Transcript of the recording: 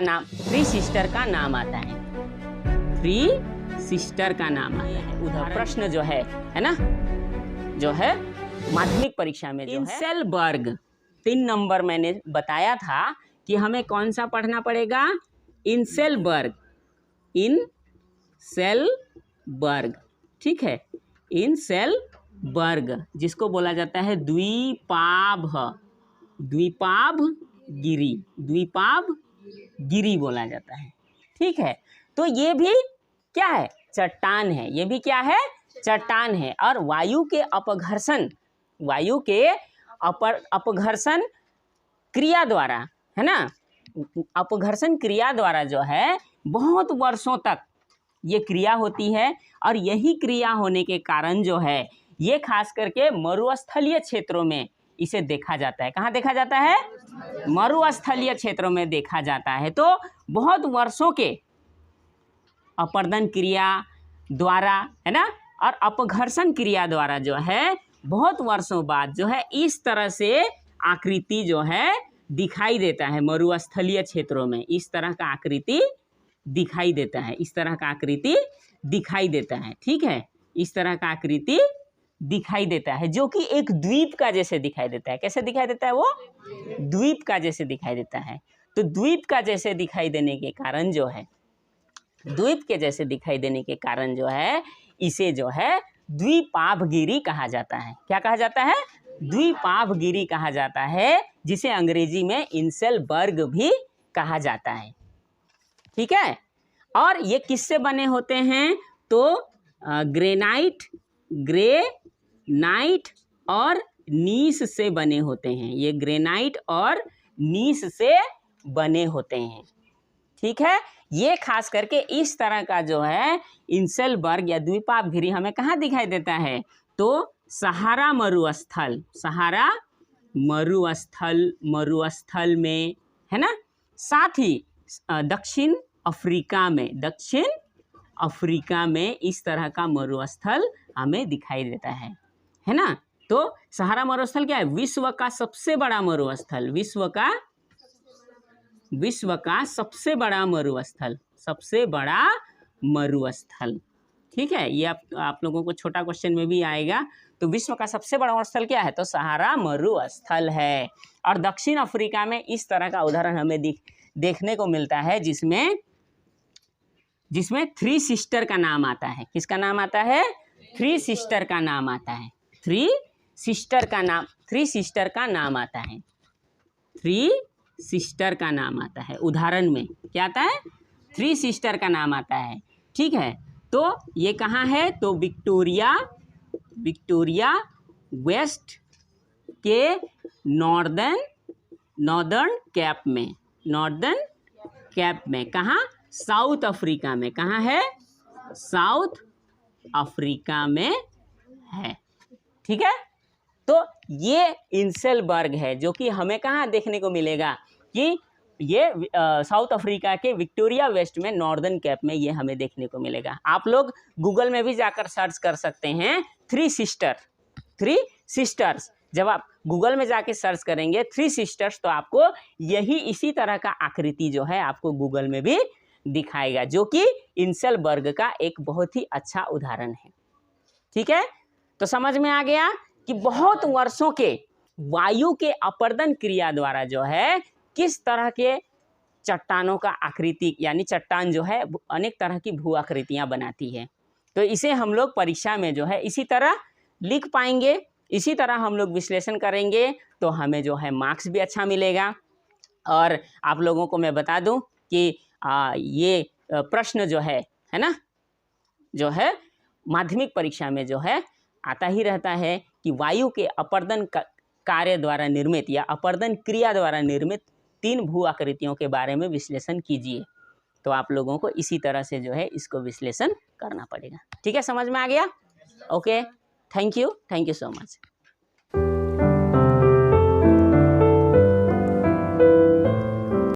नाम three sister का नाम आता है, थ्री सिस्टर का नाम आता है। उधर प्रश्न जो है ना, जो है माध्यमिक परीक्षा में जो है इंसेलबर्ग 3 नंबर मैंने बताया था कि हमें कौन सा पढ़ना पड़ेगा, इंसेलबर्ग, इंसेलबर्ग, ठीक है, इंसेलबर्ग जिसको बोला जाता है द्विपाभ, द्विपाभगिरी, द्विपाभगिरी बोला जाता है, ठीक है। तो ये भी क्या है, चट्टान है, ये भी क्या है, चट्टान है। और वायु के अपघर्षण, वायु के अपघर्षण क्रिया द्वारा, है ना, अपघर्षण क्रिया द्वारा जो है बहुत वर्षों तक ये क्रिया होती है। और यही क्रिया होने के कारण जो है ये खास करके मरुस्थलीय क्षेत्रों में इसे देखा जाता है। कहाँ देखा जाता है, मरुस्थलीय क्षेत्रों में देखा जाता है। तो बहुत वर्षों के अपर्दन क्रिया द्वारा, है ना, और अपघर्षण क्रिया द्वारा जो है बहुत वर्षों बाद जो है इस तरह से आकृति जो है दिखाई देता है। मरुस्थलीय क्षेत्रों में इस तरह का आकृति दिखाई देता है, इस तरह का आकृति दिखाई देता है, ठीक है, इस तरह का आकृति दिखाई देता है, जो कि एक द्वीप का जैसे दिखाई देता है। कैसे दिखाई देता है, वो द्वीप का जैसे दिखाई देता है। तो द्वीप का जैसे दिखाई देने के कारण जो है, द्वीप के जैसे दिखाई देने के कारण जो है इसे जो है द्विपाभगिरी कहा जाता है। क्या कहा जाता है, द्विपाभगिरी कहा जाता है, जिसे अंग्रेजी में इंसेलबर्ग भी कहा जाता है, ठीक है। और ये किससे बने होते हैं, तो ग्रेनाइट और नीस से बने होते हैं। ये ग्रेनाइट और नीस से बने होते हैं, ठीक है। ये खास करके इस तरह का जो है इंसेलबर्ग या द्विपाभगिरी हमें कहाँ दिखाई देता है, तो सहारा मरुस्थल, सहारा मरुस्थल में, है ना। साथ ही दक्षिण अफ्रीका में इस तरह का मरुस्थल हमें दिखाई देता है ना। तो सहारा मरुस्थल क्या है, विश्व का सबसे बड़ा मरुस्थल, विश्व का सबसे बड़ा मरुस्थल, ठीक है। ये आप लोगों को छोटा क्वेश्चन में भी आएगा। तो विश्व का सबसे बड़ा मरुस्थल क्या है, तो सहारा मरुस्थल है। और दक्षिण अफ्रीका में इस तरह का उदाहरण हमें देखने को मिलता है, जिसमें थ्री सिस्टर का नाम आता है। किसका नाम आता है, थ्री सिस्टर का नाम आता है, थ्री सिस्टर का नाम आता है, थ्री सिस्टर का नाम आता है। उदाहरण में क्या आता है, थ्री सिस्टर का नाम आता है, ठीक है। तो ये कहाँ है, तो विक्टोरिया वेस्ट के नॉर्दर्न कैप में, कहाँ, साउथ अफ्रीका में, कहाँ है, साउथ अफ्रीका में है, ठीक है। तो ये इंसेलबर्ग है, जो कि हमें कहाँ देखने को मिलेगा, कि ये साउथ अफ्रीका के विक्टोरिया वेस्ट में नॉर्दर्न कैप में ये हमें देखने को मिलेगा। आप लोग गूगल में भी जाकर सर्च कर सकते हैं थ्री सिस्टर्स। जब आप गूगल में जाके सर्च करेंगे थ्री सिस्टर्स, तो आपको यही इसी तरह का आकृति जो है आपको गूगल में भी दिखाएगा, जो कि इंसेलबर्ग का एक बहुत ही अच्छा उदाहरण है, ठीक है। तो समझ में आ गया कि बहुत वर्षों के वायु के अपर्दन क्रिया द्वारा जो है किस तरह के चट्टानों का आकृति, यानी चट्टान जो है अनेक तरह की भू आकृतियाँ बनाती है। तो इसे हम लोग परीक्षा में जो है इसी तरह लिख पाएंगे, इसी तरह हम लोग विश्लेषण करेंगे, तो हमें जो है मार्क्स भी अच्छा मिलेगा। और आप लोगों को मैं बता दूं कि ये प्रश्न जो है ना, जो है माध्यमिक परीक्षा में जो है आता ही रहता है कि वायु के अपर्दन कार्य द्वारा निर्मित या अपर्दन क्रिया द्वारा निर्मित 3 भू आकृतियों के बारे में विश्लेषण कीजिए। तो आप लोगों को इसी तरह से जो है इसको विश्लेषण करना पड़ेगा, ठीक है। समझ में आ गया, okay, thank you so much.